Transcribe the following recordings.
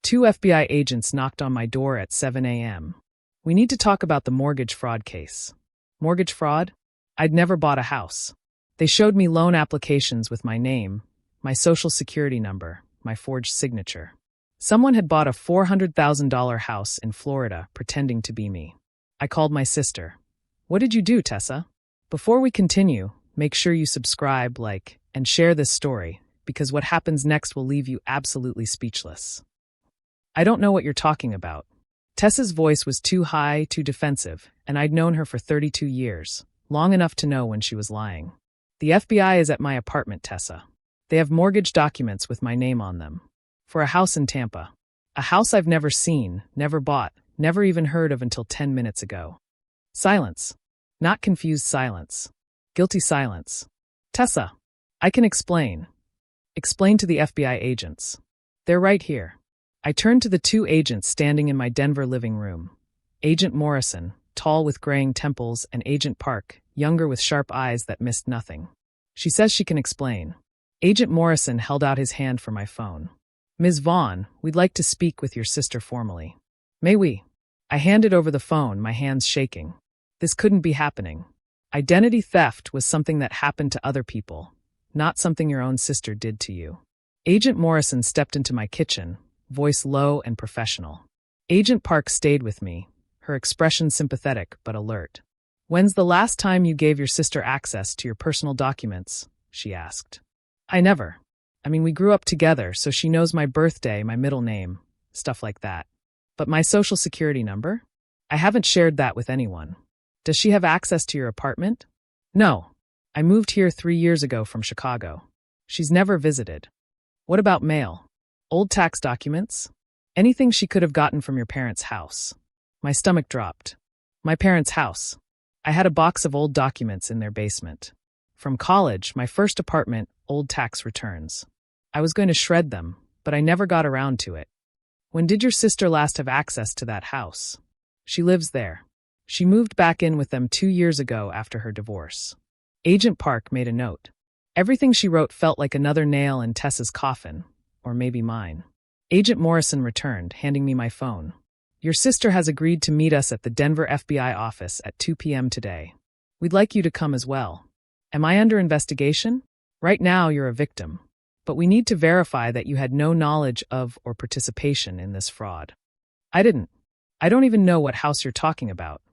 Two FBI agents knocked on my door at 7 a.m. We need to talk about the mortgage fraud case. Mortgage fraud? I'd never bought a house. They showed me loan applications with my name, my social security number, my forged signature. Someone had bought a $400,000 house in Florida pretending to be me. I called my sister. What did you do, Tessa? Before we continue, make sure you subscribe, like, and share this story, because what happens next will leave you absolutely speechless. I don't know what you're talking about. Tessa's voice was too high, too defensive, and I'd known her for 32 years, long enough to know when she was lying. The FBI is at my apartment, Tessa. They have mortgage documents with my name on them. For a house in Tampa. A house I've never seen, never bought, never even heard of until 10 minutes ago. Silence. Not confused silence. Guilty silence. Tessa. I can explain. Explain to the FBI agents. They're right here. I turned to the two agents standing in my Denver living room. Agent Morrison, tall with graying temples, and Agent Park, younger with sharp eyes that missed nothing. She says she can explain. Agent Morrison held out his hand for my phone. Ms. Vaughn, we'd like to speak with your sister formally. May we? I handed over the phone, my hands shaking. This couldn't be happening. Identity theft was something that happened to other people, not something your own sister did to you. Agent Morrison stepped into my kitchen, voice low and professional. Agent Park stayed with me, her expression sympathetic but alert. When's the last time you gave your sister access to your personal documents? She asked. We grew up together, so she knows my birthday, my middle name, stuff like that. But my social security number? I haven't shared that with anyone. Does she have access to your apartment? No. I moved here 3 years ago from Chicago. She's never visited. What about mail? Old tax documents? Anything she could have gotten from your parents' house. My stomach dropped. My parents' house. I had a box of old documents in their basement. From college, my first apartment, old tax returns. I was going to shred them, but I never got around to it. When did your sister last have access to that house? She lives there. She moved back in with them 2 years ago after her divorce. Agent Park made a note. Everything she wrote felt like another nail in Tessa's coffin, or maybe mine. Agent Morrison returned, handing me my phone. Your sister has agreed to meet us at the Denver FBI office at 2 p.m. today. We'd like you to come as well. Am I under investigation? Right now, you're a victim. But we need to verify that you had no knowledge of or participation in this fraud. I didn't. I don't even know what house you're talking about.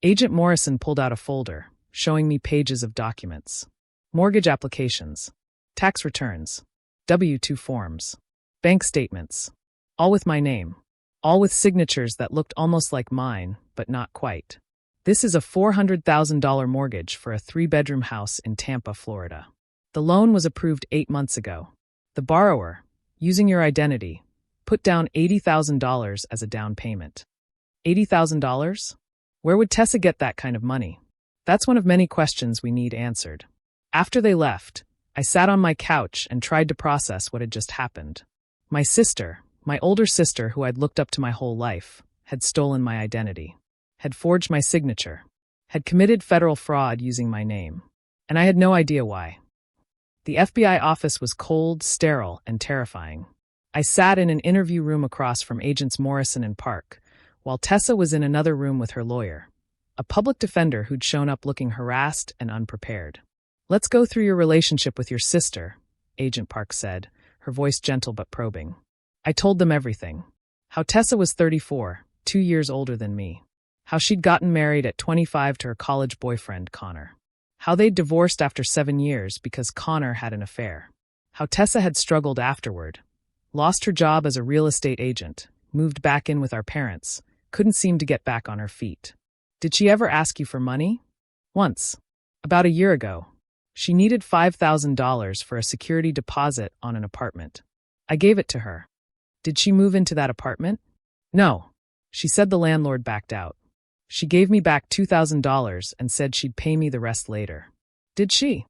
Agent Morrison pulled out a folder, showing me pages of documents. Mortgage applications, tax returns, W-2 forms, bank statements, all with my name, all with signatures that looked almost like mine, but not quite. This is a $400,000 mortgage for a 3-bedroom house in Tampa, Florida. The loan was approved 8 months ago. The borrower, using your identity, put down $80,000 as a down payment. $80,000? Where would Tessa get that kind of money? That's one of many questions we need answered. After they left, I sat on my couch and tried to process what had just happened. My sister, my older sister who I'd looked up to my whole life, had stolen my identity, had forged my signature, had committed federal fraud using my name, and I had no idea why. The FBI office was cold, sterile, and terrifying. I sat in an interview room across from Agents Morrison and Park, while Tessa was in another room with her lawyer, a public defender who'd shown up looking harassed and unprepared. Let's go through your relationship with your sister, Agent Park said, her voice gentle but probing. I told them everything. How Tessa was 34, 2 years older than me. How she'd gotten married at 25 to her college boyfriend, Connor. How they'd divorced after 7 years because Connor had an affair. How Tessa had struggled afterward. Lost her job as a real estate agent, moved back in with our parents, couldn't seem to get back on her feet. Did she ever ask you for money? Once. About a year ago. She needed $5,000 for a security deposit on an apartment. I gave it to her. Did she move into that apartment? No. She said the landlord backed out. She gave me back $2,000 and said she'd pay me the rest later. Did she?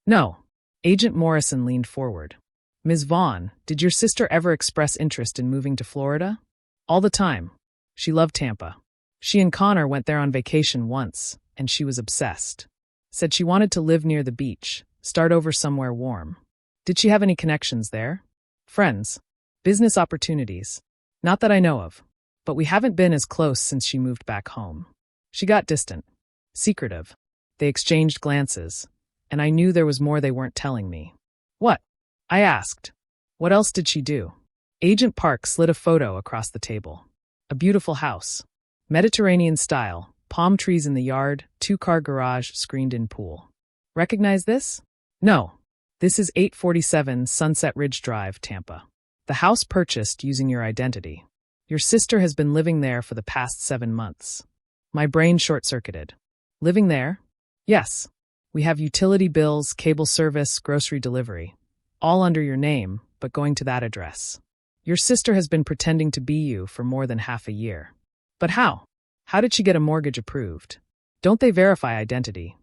No. Agent Morrison leaned forward. Ms. Vaughn, did your sister ever express interest in moving to Florida? All the time. She loved Tampa. She and Connor went there on vacation once, and she was obsessed. Said she wanted to live near the beach, start over somewhere warm. Did she have any connections there? Friends? Business opportunities? Not that I know of. But we haven't been as close since she moved back home. She got distant. Secretive. They exchanged glances. And I knew there was more they weren't telling me. What? I asked. What else did she do? Agent Park slid a photo across the table. A beautiful house. Mediterranean style, palm trees in the yard, two-car garage, screened-in pool. Recognize this? No. This is 847 Sunset Ridge Drive, Tampa. The house purchased using your identity. Your sister has been living there for the past 7 months. My brain short-circuited. Living there? Yes. We have utility bills, cable service, grocery delivery. All under your name, but going to that address. Your sister has been pretending to be you for more than half a year. But how? How did she get a mortgage approved? Don't they verify identity?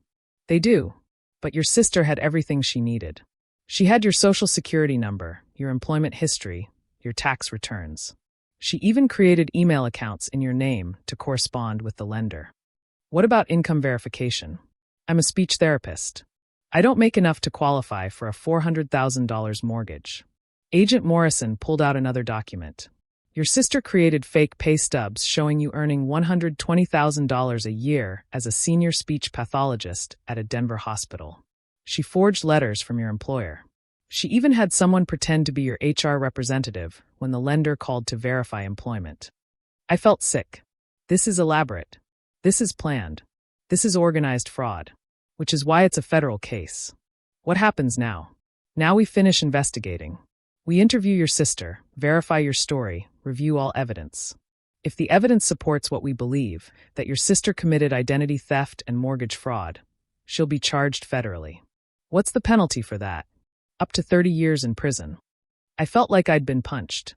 They do. But your sister had everything she needed. She had your social security number, your employment history, your tax returns. She even created email accounts in your name to correspond with the lender. What about income verification? I'm a speech therapist. I don't make enough to qualify for a $400,000 mortgage. Agent Morrison pulled out another document. Your sister created fake pay stubs showing you earning $120,000 a year as a senior speech pathologist at a Denver hospital. She forged letters from your employer. She even had someone pretend to be your HR representative when the lender called to verify employment. I felt sick. This is elaborate. This is planned. This is organized fraud. Which is why it's a federal case. What happens now? Now we finish investigating. We interview your sister, verify your story, review all evidence. If the evidence supports what we believe, that your sister committed identity theft and mortgage fraud, she'll be charged federally. What's the penalty for that? Up to 30 years in prison. I felt like I'd been punched.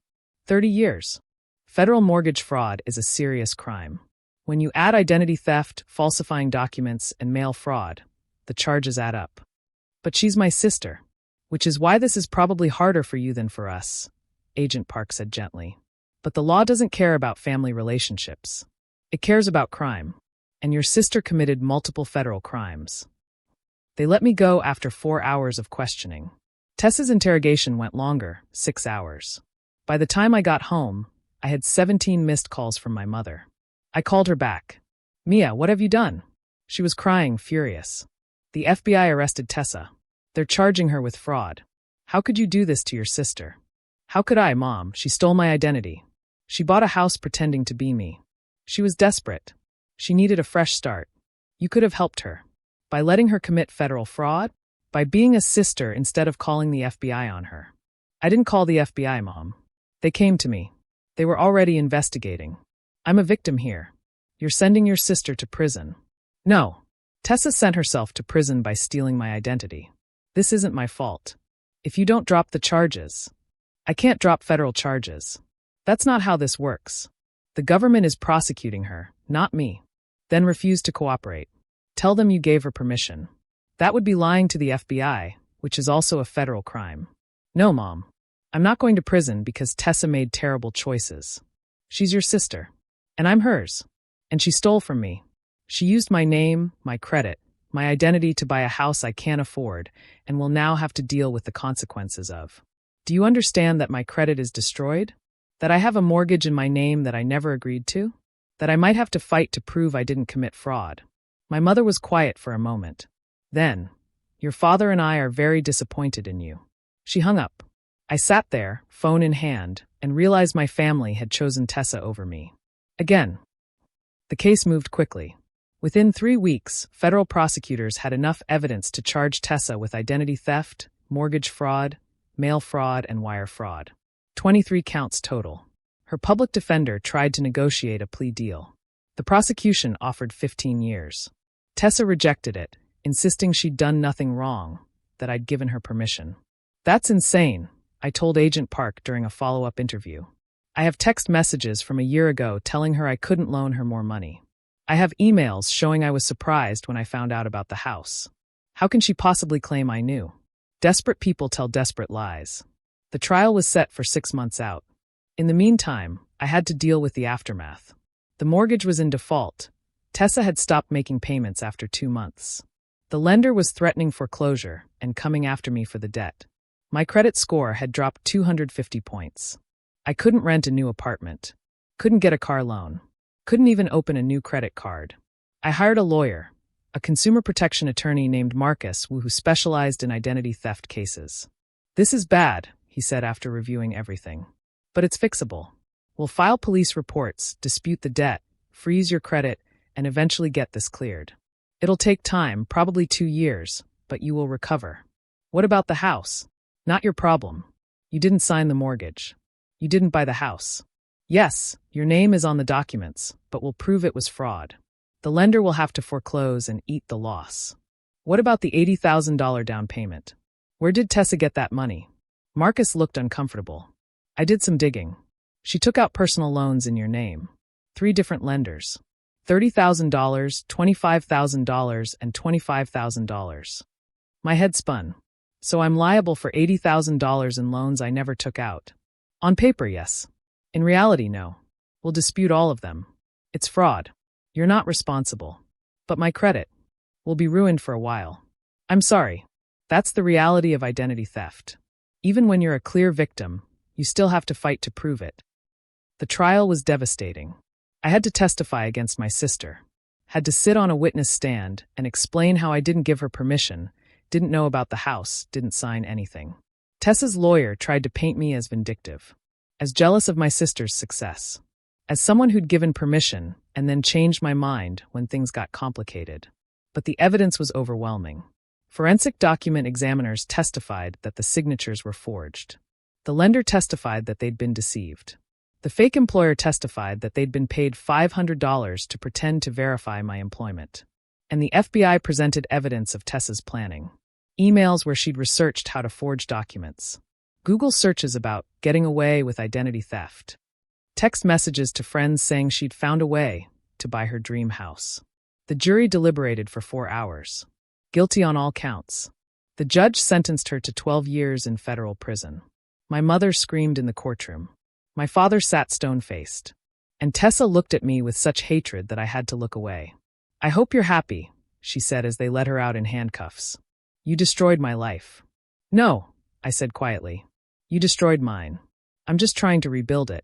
30 years. Federal mortgage fraud is a serious crime. When you add identity theft, falsifying documents, and mail fraud, the charges add up. But she's my sister, which is why this is probably harder for you than for us, Agent Park said gently. But the law doesn't care about family relationships. It cares about crime. And your sister committed multiple federal crimes. They let me go after 4 hours of questioning. Tessa's interrogation went longer, 6 hours. By the time I got home, I had 17 missed calls from my mother. I called her back. Mia, what have you done? She was crying, furious. The FBI arrested Tessa. They're charging her with fraud. How could you do this to your sister? How could I, Mom? She stole my identity. She bought a house pretending to be me. She was desperate. She needed a fresh start. You could have helped her. By letting her commit federal fraud? By being a sister instead of calling the FBI on her. I didn't call the FBI, Mom. They came to me. They were already investigating. I'm a victim here. You're sending your sister to prison. No. Tessa sent herself to prison by stealing my identity. This isn't my fault. If you don't drop the charges, I can't drop federal charges. That's not how this works. The government is prosecuting her, not me. Then refuse to cooperate. Tell them you gave her permission. That would be lying to the FBI, which is also a federal crime. No, Mom. I'm not going to prison because Tessa made terrible choices. She's your sister. And I'm hers. And she stole from me. She used my name, my credit, my identity to buy a house I can't afford, and will now have to deal with the consequences of. Do you understand that my credit is destroyed? That I have a mortgage in my name that I never agreed to? That I might have to fight to prove I didn't commit fraud? My mother was quiet for a moment. Then, your father and I are very disappointed in you. She hung up. I sat there, phone in hand, and realized my family had chosen Tessa over me. Again. The case moved quickly. Within 3 weeks, federal prosecutors had enough evidence to charge Tessa with identity theft, mortgage fraud, mail fraud, and wire fraud. 23 counts total. Her public defender tried to negotiate a plea deal. The prosecution offered 15 years. Tessa rejected it, insisting she'd done nothing wrong, that I'd given her permission. That's insane, I told Agent Park during a follow-up interview. I have text messages from a year ago telling her I couldn't loan her more money. I have emails showing I was surprised when I found out about the house. How can she possibly claim I knew? Desperate people tell desperate lies. The trial was set for 6 months out. In the meantime, I had to deal with the aftermath. The mortgage was in default. Tessa had stopped making payments after 2 months. The lender was threatening foreclosure and coming after me for the debt. My credit score had dropped 250 points. I couldn't rent a new apartment. Couldn't get a car loan. Couldn't even open a new credit card. I hired a lawyer, a consumer protection attorney named Marcus, who specialized in identity theft cases. "This is bad," he said after reviewing everything. "But it's fixable. We'll file police reports, dispute the debt, freeze your credit, and eventually get this cleared. It'll take time, probably 2 years, but you will recover." "What about the house?" "Not your problem. You didn't sign the mortgage. You didn't buy the house. Yes, your name is on the documents, but we'll prove it was fraud. The lender will have to foreclose and eat the loss." "What about the $80,000 down payment? Where did Tessa get that money?" Marcus looked uncomfortable. "I did some digging. She took out personal loans in your name. 3 different lenders. $30,000, $25,000, and $25,000. My head spun. "So I'm liable for $80,000 in loans I never took out." "On paper, yes. In reality, no. We'll dispute all of them. It's fraud. You're not responsible. But my credit will be ruined for a while." "I'm sorry. That's the reality of identity theft. Even when you're a clear victim, you still have to fight to prove it." The trial was devastating. I had to testify against my sister. Had to sit on a witness stand and explain how I didn't give her permission, didn't know about the house, didn't sign anything. Tessa's lawyer tried to paint me as vindictive, as jealous of my sister's success, as someone who'd given permission and then changed my mind when things got complicated. But the evidence was overwhelming. Forensic document examiners testified that the signatures were forged. The lender testified that they'd been deceived. The fake employer testified that they'd been paid $500 to pretend to verify my employment. And the FBI presented evidence of Tessa's planning. Emails where she'd researched how to forge documents. Google searches about getting away with identity theft. Text messages to friends saying she'd found a way to buy her dream house. The jury deliberated for 4 hours. Guilty on all counts. The judge sentenced her to 12 years in federal prison. My mother screamed in the courtroom. My father sat stone-faced. And Tessa looked at me with such hatred that I had to look away. "I hope you're happy," she said as they let her out in handcuffs. "You destroyed my life." "No," I said quietly. "You destroyed mine. I'm just trying to rebuild it."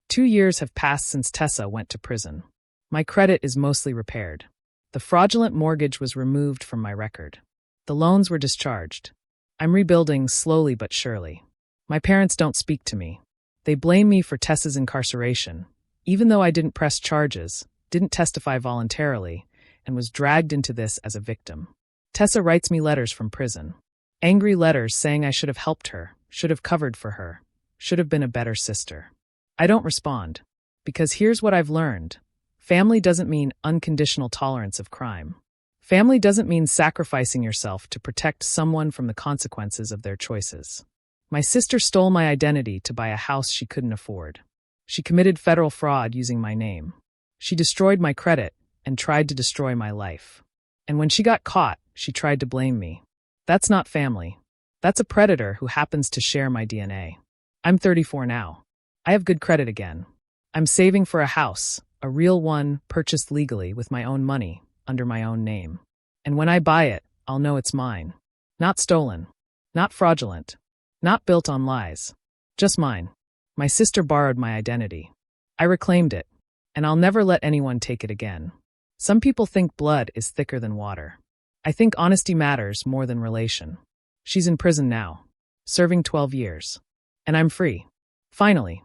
2 years have passed since Tessa went to prison. My credit is mostly repaired. The fraudulent mortgage was removed from my record. The loans were discharged. I'm rebuilding slowly but surely. My parents don't speak to me. They blame me for Tessa's incarceration, even though I didn't press charges, didn't testify voluntarily, and was dragged into this as a victim. Tessa writes me letters from prison. Angry letters saying I should have helped her, should have covered for her, should have been a better sister. I don't respond, because here's what I've learned. Family doesn't mean unconditional tolerance of crime. Family doesn't mean sacrificing yourself to protect someone from the consequences of their choices. My sister stole my identity to buy a house she couldn't afford. She committed federal fraud using my name. She destroyed my credit and tried to destroy my life. And when she got caught, she tried to blame me. That's not family. That's a predator who happens to share my DNA. I'm 34 now. I have good credit again. I'm saving for a house, a real one purchased legally with my own money, under my own name. And when I buy it, I'll know it's mine. Not stolen. Not fraudulent. Not built on lies. Just mine. My sister borrowed my identity. I reclaimed it. And I'll never let anyone take it again. Some people think blood is thicker than water. I think honesty matters more than relation. She's in prison now, serving 12 years. And I'm free. Finally.